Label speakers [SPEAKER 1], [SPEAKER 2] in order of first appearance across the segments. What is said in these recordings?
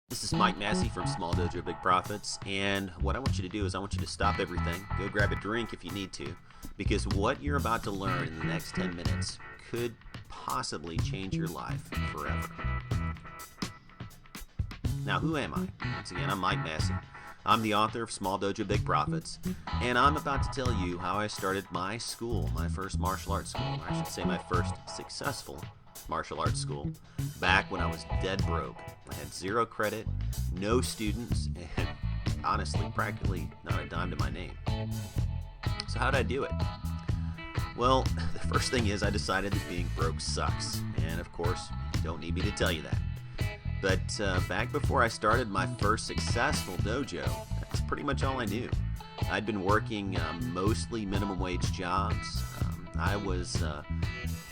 [SPEAKER 1] This is Mike Massey from Dojo Big Profits, and what I want you to do is I want you to stop everything, go grab a drink if you need to, because what you're about to learn in the next 10 minutes could possibly change your life forever. Now, who am I? Once again, I'm Mike Massey. I'm the author of Dojo Big Profits, and I'm about to tell you how I started my school, my first martial arts school, or I should say my first successful martial arts school, back when I was dead broke. I had 0 credit, no students, and honestly, practically not a dime to my name. So how did I do it? Well, the first thing is I decided that being broke sucks, and of course, you don't need me to tell you that. But back before I started my first successful dojo, that's pretty much all I knew. I'd been working mostly minimum wage jobs. I was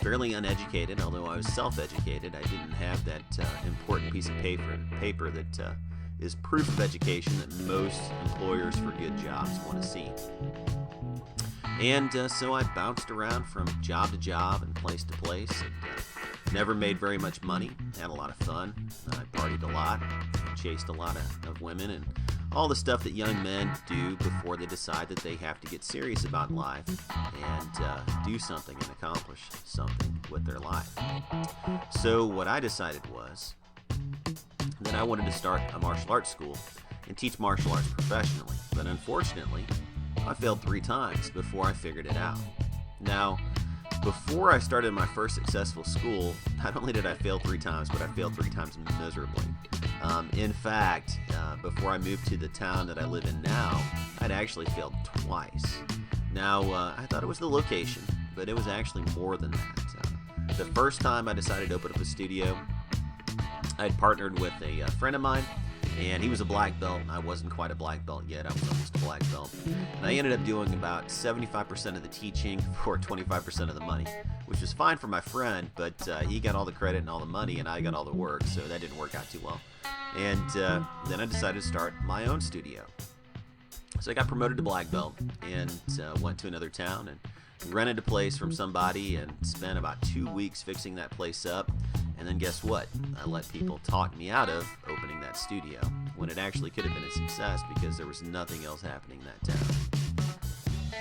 [SPEAKER 1] fairly uneducated, although I was self-educated. I didn't have that important piece of paper that is proof of education that most employers for good jobs want to see. And so I bounced around from job to job and place to place. And, never made very much money, had a lot of fun. I partied a lot, chased a lot of women, and all the stuff that young men do before they decide that they have to get serious about life and do something and accomplish something with their life. So what I decided was that I wanted to start a martial arts school and teach martial arts professionally. But unfortunately, I failed 3 times before I figured it out. Now, before I started my first successful school, not only did I fail 3 times, but I failed 3 times miserably. In fact, before I moved to the town that I live in now, I'd actually failed twice. Now, I thought it was the location, but it was actually more than that. The first time I decided to open up a studio, I'd partnered with a friend of mine, and he was a black belt. I wasn't quite a black belt yet. I was almost a black belt. And I ended up doing about 75% of the teaching for 25% of the money, which was fine for my friend, but he got all the credit and all the money, and I got all the work, so that didn't work out too well. And then I decided to start my own studio. So I got promoted to black belt and went to another town and rented a place from somebody and spent about 2 weeks fixing that place up. And then guess what? I let people talk me out of opening that studio when it actually could have been a success because there was nothing else happening in that town.